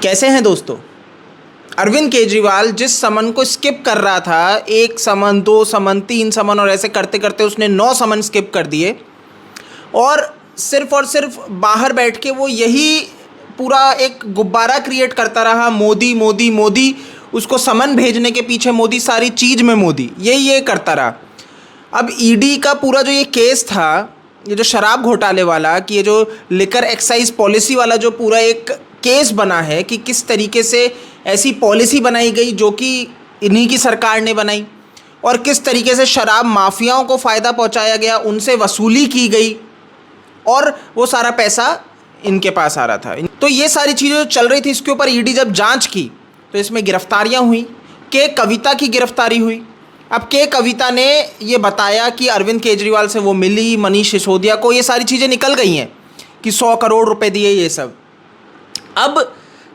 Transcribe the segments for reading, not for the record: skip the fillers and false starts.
कैसे हैं दोस्तों। अरविंद केजरीवाल जिस समन को स्किप कर रहा था, 1 समन, 2 समन, 3 समन और ऐसे करते करते उसने 9 समन स्किप कर दिए और सिर्फ बाहर बैठ के वो यही पूरा एक गुब्बारा क्रिएट करता रहा, मोदी मोदी मोदी। उसको समन भेजने के पीछे मोदी, सारी चीज़ में मोदी, ये करता रहा। अब ईडी का पूरा जो ये केस था, ये जो शराब घोटाले वाला, कि ये जो लिकर एक्साइज पॉलिसी वाला जो पूरा एक केस बना है कि किस तरीके से ऐसी पॉलिसी बनाई गई जो कि इन्हीं की सरकार ने बनाई और किस तरीके से शराब माफियाओं को फ़ायदा पहुंचाया गया, उनसे वसूली की गई और वो सारा पैसा इनके पास आ रहा था। तो ये सारी चीज़ें जो चल रही थी, इसके ऊपर ईडी जब जांच की तो इसमें गिरफ्तारियां हुई। के कविता की गिरफ्तारी हुई। अब के कविता ने ये बताया कि अरविंद केजरीवाल से वो मिली, मनीष सिसोदिया को, ये सारी चीज़ें निकल गई हैं कि 100 करोड़ रुपए दिए, ये सब। अब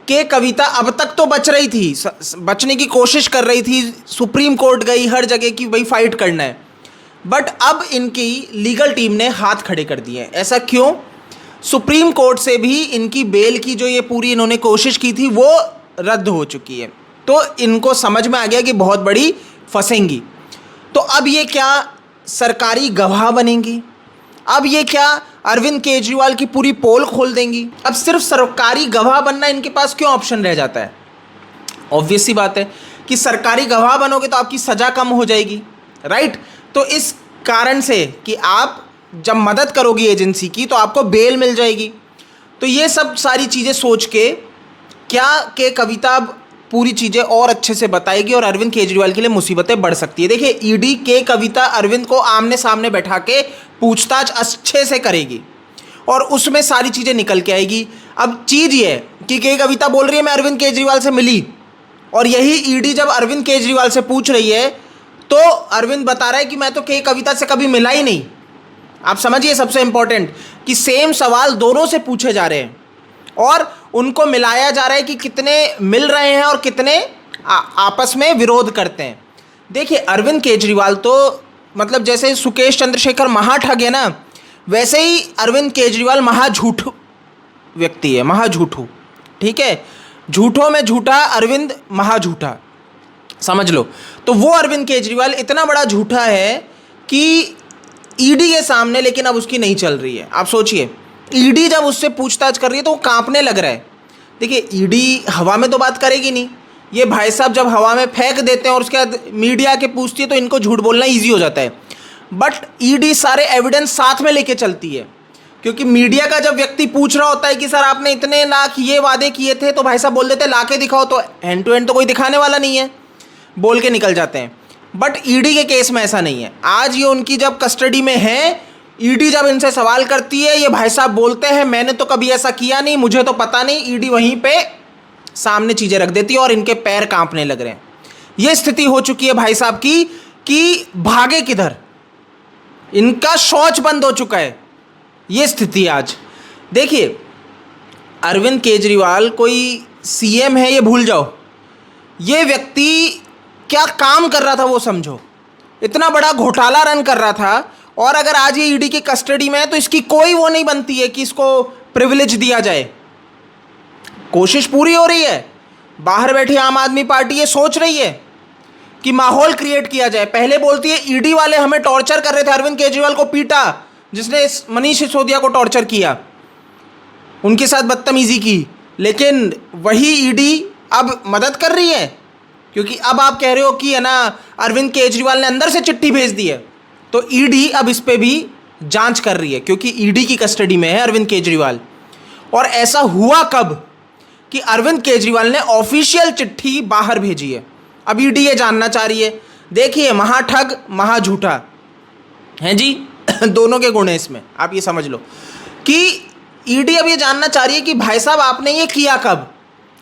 के कविता अब तक तो बच रही थी, बचने की कोशिश कर रही थी, सुप्रीम कोर्ट गई, हर जगह की भाई फाइट करना है, बट अब इनकी लीगल टीम ने हाथ खड़े कर दिए हैं। ऐसा क्यों? सुप्रीम कोर्ट से भी इनकी बेल की जो ये पूरी इन्होंने कोशिश की थी वो रद्द हो चुकी है। तो इनको समझ में आ गया कि बहुत बड़ी फंसेंगी। तो अब ये क्या सरकारी गवाह बनेंगी? अब ये क्या अरविंद केजरीवाल की पूरी पोल खोल देंगी? अब सिर्फ सरकारी गवाह बनना इनके पास क्यों ऑप्शन रह जाता है? ऑब्वियस सी बात है कि सरकारी गवाह बनोगे तो आपकी सज़ा कम हो जाएगी, राइट? तो इस कारण से कि आप जब मदद करोगी एजेंसी की तो आपको बेल मिल जाएगी। तो ये सब सारी चीज़ें सोच के क्या के कविता पूरी चीज़ें और अच्छे से बताएगी और अरविंद केजरीवाल के लिए मुसीबतें बढ़ सकती है। देखिए, ईडी के कविता अरविंद को आमने सामने बैठा के पूछताछ अच्छे से करेगी और उसमें सारी चीज़ें निकल के आएगी। अब चीज़ ये है कि के कविता बोल रही है मैं अरविंद केजरीवाल से मिली, और यही ईडी जब अरविंद केजरीवाल से पूछ रही है तो अरविंद बता रहा है कि मैं तो के कविता से कभी मिला ही नहीं। आप समझिए, सबसे इंपॉर्टेंट कि सेम सवाल दोनों से पूछे जा रहे हैं और उनको मिलाया जा रहा है कि कितने मिल रहे हैं और कितने आपस में विरोध करते हैं। देखिए, अरविंद केजरीवाल तो मतलब जैसे सुकेश चंद्रशेखर महाठग है ना, वैसे ही अरविंद केजरीवाल महाझूठ व्यक्ति है, महाझूठू। ठीक है, झूठों में झूठा अरविंद महाझूठा, समझ लो। तो वो अरविंद केजरीवाल इतना बड़ा झूठा है कि ईडी के सामने लेकिन अब उसकी नहीं चल रही है। आप सोचिए, ईडी जब उससे पूछताछ कर रही है तो वो कांपने लग रहा है। देखिए, ईडी हवा में तो बात करेगी नहीं, ये भाई साहब जब हवा में फेंक देते हैं और उसके बाद मीडिया के पूछती है तो इनको झूठ बोलना ईजी हो जाता है। बट ईडी सारे एविडेंस साथ में लेके चलती है, क्योंकि मीडिया का जब व्यक्ति पूछ रहा होता है कि सर आपने इतने लाख ये वादे किए थे, तो भाई साहब बोल देते ला के दिखाओ, तो हैंड टू हैंड तो कोई दिखाने वाला नहीं है, बोल के निकल जाते हैं। बट ईडी के केस में ऐसा नहीं है। आज ये उनकी जब कस्टडी में है, ईडी जब इनसे सवाल करती है, ये भाई साहब बोलते हैं मैंने तो कभी ऐसा किया नहीं, मुझे तो पता नहीं। ईडी वहीं पे सामने चीज़ें रख देती है और इनके पैर कांपने लग रहे हैं। ये स्थिति हो चुकी है भाई साहब की कि भागे किधर, इनका शौच बंद हो चुका है। ये स्थिति आज देखिए, अरविंद केजरीवाल कोई सीएम है ये भूल जाओ, ये व्यक्ति क्या काम कर रहा था वो समझो। इतना बड़ा घोटाला रन कर रहा था और अगर आज ये ईडी की कस्टडी में है तो इसकी कोई वो नहीं बनती है कि इसको प्रिविलेज दिया जाए। कोशिश पूरी हो रही है, बाहर बैठी आम आदमी पार्टी ये सोच रही है कि माहौल क्रिएट किया जाए। पहले बोलती है ईडी वाले हमें टॉर्चर कर रहे थे, अरविंद केजरीवाल को पीटा, जिसने मनीष सिसोदिया को टॉर्चर किया, उनके साथ बदतमीजी की, लेकिन वही ईडी अब मदद कर रही है क्योंकि अब आप कह रहे हो कि है ना अरविंद केजरीवाल ने अंदर से चिट्ठी भेज दी है, तो ईडी अब इस पे भी जांच कर रही है क्योंकि ईडी की कस्टडी में है अरविंद केजरीवाल। और ऐसा हुआ कब कि अरविंद केजरीवाल ने ऑफिशियल चिट्ठी बाहर भेजी है। अब ईडी ये जानना चाह रही है। देखिए, महाठग महाझूठा है जी, दोनों के गुण हैं इसमें, आप ये समझ लो कि ईडी अब ये जानना चाह रही है कि भाई साहब आपने ये किया कब?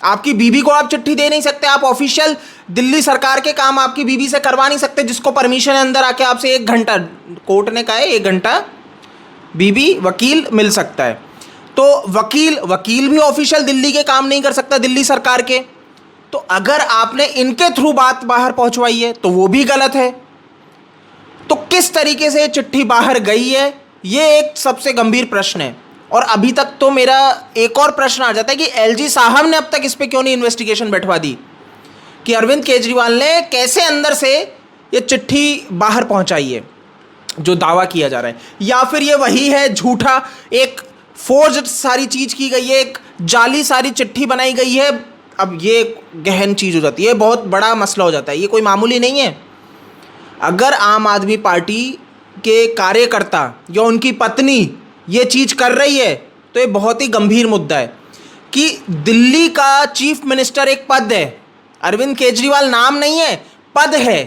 आपकी बीबी को आप चिट्ठी दे नहीं सकते, आप ऑफिशियल दिल्ली सरकार के काम आपकी बीबी से करवा नहीं सकते, जिसको परमिशन है अंदर आके आपसे 1 घंटा, कोर्ट ने कहा है 1 घंटा बीबी वकील मिल सकता है। तो वकील भी ऑफिशियल दिल्ली के काम नहीं कर सकता, दिल्ली सरकार के। तो अगर आपने इनके थ्रू बात बाहर पहुंचवाई है तो वो भी गलत है। तो किस तरीके से चिट्ठी बाहर गई है, ये एक सबसे गंभीर प्रश्न है। और अभी तक तो मेरा एक और प्रश्न आ जाता है कि एलजी साहब ने अब तक इस पर क्यों नहीं इन्वेस्टिगेशन बैठवा दी कि अरविंद केजरीवाल ने कैसे अंदर से ये चिट्ठी बाहर पहुंचाई है जो दावा किया जा रहा है, या फिर ये वही है झूठा, एक फोर्ज्ड सारी चीज की गई है, एक जाली सारी चिट्ठी बनाई गई है। अब ये गहन चीज हो जाती है, बहुत बड़ा मसला हो जाता है, ये कोई मामूली नहीं है। अगर आम आदमी पार्टी के कार्यकर्ता या उनकी पत्नी ये चीज कर रही है तो ये बहुत ही गंभीर मुद्दा है कि दिल्ली का चीफ मिनिस्टर एक पद है, अरविंद केजरीवाल नाम नहीं है, पद है।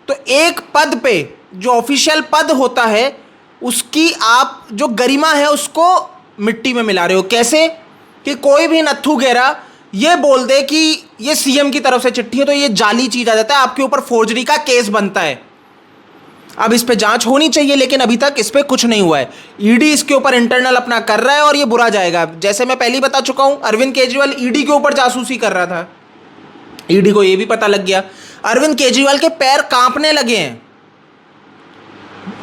तो एक पद पे जो ऑफिशियल पद होता है उसकी आप जो गरिमा है उसको मिट्टी में मिला रहे हो। कैसे कि कोई भी नत्थू गेरा ये बोल दे कि ये सीएम की तरफ से चिट्ठी है तो ये जाली चीज आ जाता है, आपके ऊपर फोर्जरी का केस बनता है। अब इस पे जांच होनी चाहिए, लेकिन अभी तक इस पे कुछ नहीं हुआ है। ईडी इसके ऊपर इंटरनल अपना कर रहा है और ये बुरा जाएगा। जैसे मैं पहले ही बता चुका हूं, अरविंद केजरीवाल ईडी के ऊपर जासूसी कर रहा था, ईडी को ये भी पता लग गया। अरविंद केजरीवाल के पैर कांपने लगे हैं,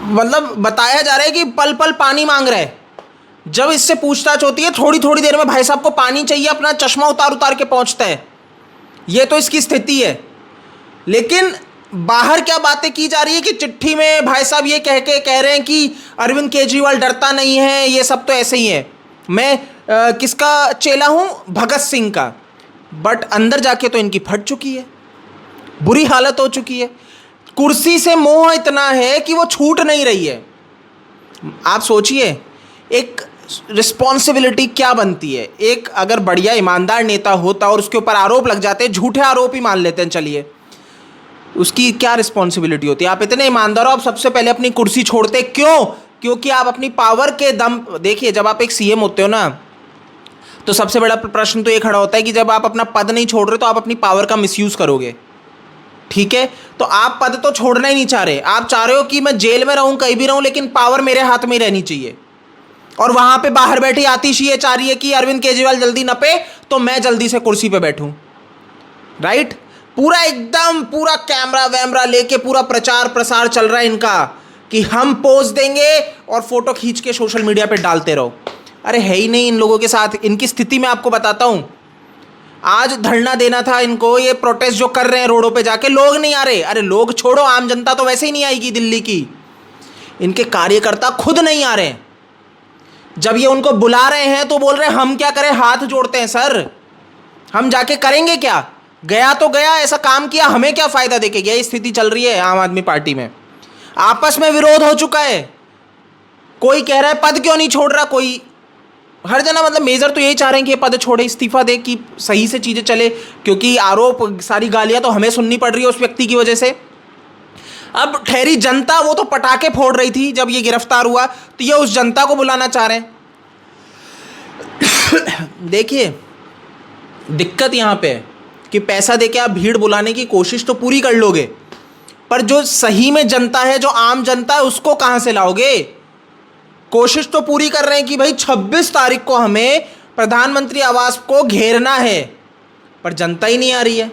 मतलब बताया जा रहा है कि पल पल पानी मांग रहा है। जब इससे पूछताछ होती है थोड़ी थोड़ी देर में भाई साहब को पानी चाहिए, अपना चश्मा उतार उतार के पहुंचता है। ये तो इसकी स्थिति है। लेकिन बाहर क्या बातें की जा रही है कि चिट्ठी में भाई साहब ये कह रहे हैं कि अरविंद केजरीवाल डरता नहीं है, ये सब तो ऐसे ही है। मैं किसका चेला हूं? भगत सिंह का। बट अंदर जाके तो इनकी फट चुकी है, बुरी हालत हो चुकी है। कुर्सी से मोह इतना है कि वो छूट नहीं रही है। आप सोचिए एक रिस्पॉन्सिबिलिटी क्या बनती है। एक अगर बढ़िया ईमानदार नेता होता और उसके ऊपर आरोप लग जाते, झूठे आरोप ही मान लेते हैं चलिए, उसकी क्या रिस्पॉन्सिबिलिटी होती है। आप इतने ईमानदार हो, आप सबसे पहले अपनी कुर्सी छोड़ते क्यों? क्योंकि आप अपनी पावर के दम, देखिए जब आप एक सीएम होते हो ना तो सबसे बड़ा प्रश्न तो ये खड़ा होता है कि जब आप अपना पद नहीं छोड़ रहे तो आप अपनी पावर का मिसयूज करोगे, ठीक है। तो आप पद तो छोड़ना ही नहीं चाह रहे, आप चाह रहे हो कि मैं जेल में रहूं, कहीं भी रहूं, लेकिन पावर मेरे हाथ में ही रहनी चाहिए। और वहां पे बाहर बैठी आतिशी ये चाह रही है कि अरविंद केजरीवाल जल्दी नपे तो मैं जल्दी से कुर्सी पे बैठूं, राइट। पूरा एकदम पूरा कैमरा वैमरा लेके पूरा प्रचार प्रसार चल रहा है इनका कि हम पोज देंगे और फोटो खींच के सोशल मीडिया पे डालते रहो। अरे है ही नहीं इन लोगों के साथ। इनकी स्थिति मैं आपको बताता हूं। आज धरना देना था इनको, ये प्रोटेस्ट जो कर रहे हैं रोडों पे जाके, लोग नहीं आ रहे। अरे लोग छोड़ो, आम जनता तो वैसे ही नहीं आएगी दिल्ली की, इनके कार्यकर्ता खुद नहीं आ रहे। जब ये उनको बुला रहे हैं तो बोल रहे हैं हम क्या करें, हाथ जोड़ते हैं सर, हम जाके करेंगे क्या, गया तो गया, ऐसा काम किया, हमें क्या फायदा देके गया। ये स्थिति चल रही है आम आदमी पार्टी में। आपस में विरोध हो चुका है। कोई कह रहा है पद क्यों नहीं छोड़ रहा, कोई हर जना, मतलब मेजर तो यही चाह रहे हैं कि ये पद छोड़े, इस्तीफा दे कि सही से चीजें चले, क्योंकि आरोप सारी गालियां तो हमें सुननी पड़ रही है उस व्यक्ति की वजह से। अब ठहरी जनता, वो तो पटाखे फोड़ रही थी जब ये गिरफ्तार हुआ, तो ये उस जनता को बुलाना चाह रहे हैं। देखिए दिक्कत यहां पे है कि पैसा देके आप भीड़ बुलाने की कोशिश तो पूरी कर लोगे, पर जो सही में जनता है, जो आम जनता है, उसको कहां से लाओगे। कोशिश तो पूरी कर रहे हैं कि भाई 26 तारीख को हमें प्रधानमंत्री आवास को घेरना है, पर जनता ही नहीं आ रही है।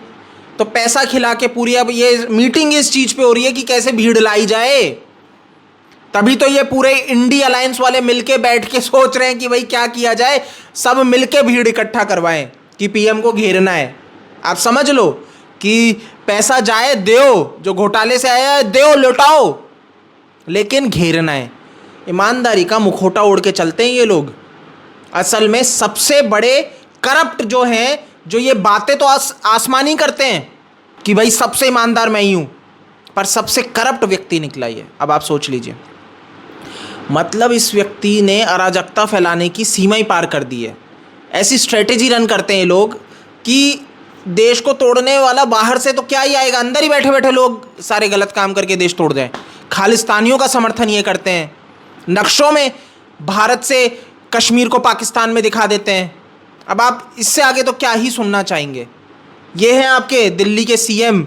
तो पैसा खिला के पूरी अब ये मीटिंग इस चीज पे हो रही है कि कैसे भीड़ लाई जाए। तभी तो ये पूरे इंडी अलायंस वाले मिलके बैठ के सोच रहे हैं कि भाई क्या किया जाए, सब मिलके भीड़ इकट्ठा करवाएं कि पीएम को घेरना है। आप समझ लो कि पैसा जाए दो, जो घोटाले से आया है दो, लौटाओ, लेकिन घेरना है। ईमानदारी का मुखौटा ओढ़ के चलते हैं ये लोग। असल में सबसे बड़े करप्ट जो हैं, जो ये बातें तो आसमानी करते हैं कि भाई सबसे ईमानदार मैं ही हूं, पर सबसे करप्ट व्यक्ति निकला ये। अब आप सोच लीजिए, मतलब इस व्यक्ति ने अराजकता फैलाने की सीमा ही पार कर दी है। ऐसी स्ट्रेटेजी रन करते हैं ये लोग कि देश को तोड़ने वाला बाहर से तो क्या ही आएगा, अंदर ही बैठे बैठे लोग सारे गलत काम करके देश तोड़ दें। खालिस्तानियों का समर्थन ये करते हैं, नक्शों में भारत से कश्मीर को पाकिस्तान में दिखा देते हैं। अब आप इससे आगे तो क्या ही सुनना चाहेंगे। ये हैं आपके दिल्ली के सीएम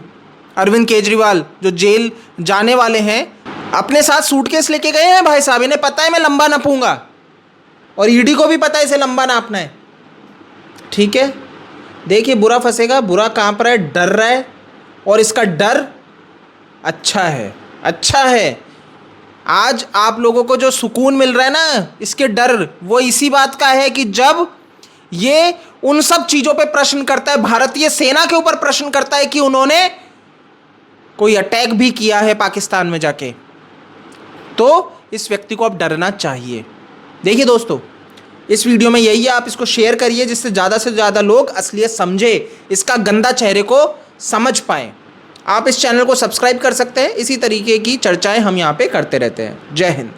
अरविंद केजरीवाल, जो जेल जाने वाले हैं। अपने साथ सूटकेस लेके गए हैं भाई साहब, इन्हें पता है मैं लंबा नापूंगा, और ईडी को भी पता है इसे लंबा नापना है, ठीक है। देखिए बुरा फंसेगा, बुरा कांप रहा है, डर रहा है, और इसका डर अच्छा है, अच्छा है। आज आप लोगों को जो सुकून मिल रहा है ना, इसके डर वो इसी बात का है कि जब ये उन सब चीज़ों पे प्रश्न करता है, भारतीय सेना के ऊपर प्रश्न करता है कि उन्होंने कोई अटैक भी किया है पाकिस्तान में जाके, तो इस व्यक्ति को अब डरना चाहिए। देखिए दोस्तों, इस वीडियो में यही है, आप इसको शेयर करिए जिससे ज़्यादा से ज़्यादा लोग असलियत समझे, इसका गंदा चेहरे को समझ पाएँ। आप इस चैनल को सब्सक्राइब कर सकते हैं, इसी तरीके की चर्चाएं हम यहाँ पे करते रहते हैं। जय हिंद।